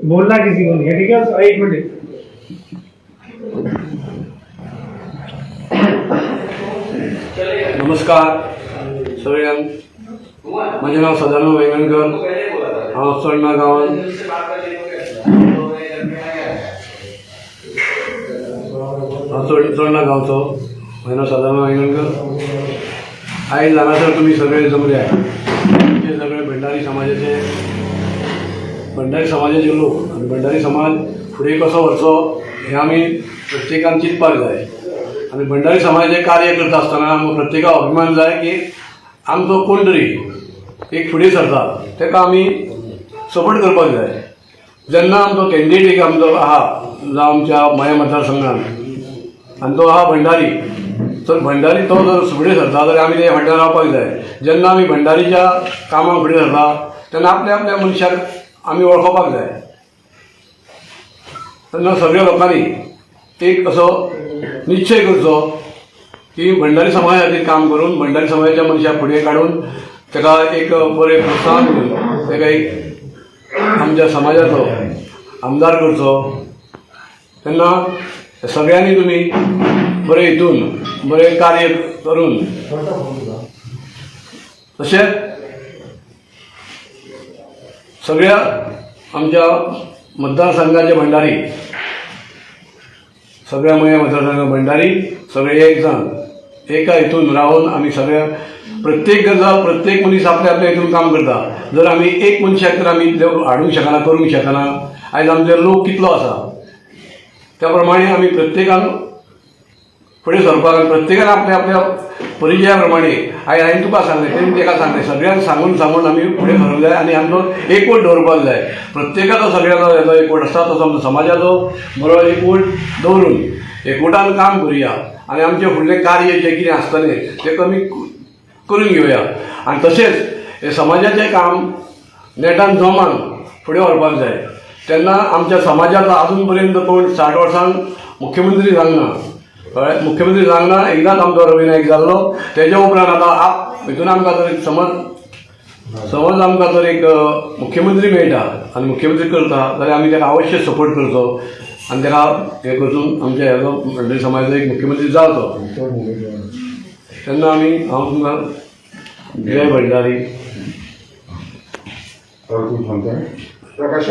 बोलना किसी को नहीं है, ठीक है। एक मिनट। नमस्कार सगळ्यांक, माझे नाव सदानंद वेंगणकर, हांव चोडणा गांवांत चोडणा गांवचो. म्हजें नाव सदानंद वेंगणकर. आयज हांगासर तुमी सगळे जमले ते सगळे भंडारी समाजाचे लोक. आनी भंडारी समाज फुडें कसो व्हरचो हें आमी प्रत्येकान चिंतपाक जाय. आनी भंडारी समाजाचें कार्य करता आसतना आमकां प्रत्येकाक अभिमान जाय की आमचो कोण तरी एक फुडें सरता ताका आमी सपोर्ट करपाक जाय. जेन्ना आमचो कॅन्डिडेट एक आमचो आहा जावं आमच्या मया मतदारसंघात आनी तो आहा भंडारी, तर भंडारी तो जर फुडें सरता जाल्यार आमी त्या फाटल्यान रावपाक जाय. जेन्ना आमी भंडारीच्या कामाक फुडें सरता तेन्ना आपल्या आपल्या मनशाक आमी वळखोवपाक जाय. तेन्ना सगळ्या लोकांनी एक असो निश्चय करचो की भंडारी समाजा खातीर काम करून भंडारी समाजाच्या मनशाक फुडें काडून ताका एक बरें प्रोत्साहन दिवन ताका एक आमच्या समाजाचो आमदार करचो. तेन्ना सगळ्यांनी तुमी बरे हितून बरें कार्य करून तशेंच सगळ्या आमच्या मतदारसंघाचे भंडारी, सगळ्या मया मतदारसंघाचे भंडारी सगळे एक जाण एका हितून रावन आमी सगळ्या प्रत्येक गजाल प्रत्येक मनीस आपल्या आपल्या हितून काम करता. जर आमी एक मनशाक तर आमी हाडूंक शकना, करूंक शकना. आयज आमचो लोक कितलो आसा त्या प्रमाणे आमी प्रत्येकान फुडें सरपाक आनी प्रत्येकान आपल्या आपल्या परिचया प्रमाणे हांवें तुका सांगलें तेणी ताका सांगलें सगळ्यांक सांगून सांगून आमी फुडें सरूंक जाय. आनी आमचो एकवट दवरपाक जाय. प्रत्येकाचो सगळ्यांचो हेजो एकवट आसता तसो आमचो समाजाचो बरो एकवट दवरून एकवटान काम करुया आनी आमचें फुडलें कार्य जें कितें आसतलें तें आमी करून घेवया. आनी तशेंच हें समाजाचें काम नेटान जोमान फुडें व्हरपाक जाय. तेन्ना आमच्या समाजाचो आजून पर्यंत कोण 60 वर्सांक मुख्यमंत्री जावंक ना. मुख्यमंत्री जावंक ना. एकदांच आमचो रवी नायक जाल्लो. तेज्या उपरांत आतां हितून आमकां जर समज आमकां जर एक मुख्यमंत्री मेळटा आनी मुख्यमंत्री करता जाल्यार आमी ताका अवश्य सपोर्ट करचो आनी ताका हें करचून आमच्या हेजो भंडारी समाजाचो एक मुख्यमंत्री जावचो. तेन्ना हांव तुमकां जय भंडारी. प्रकाश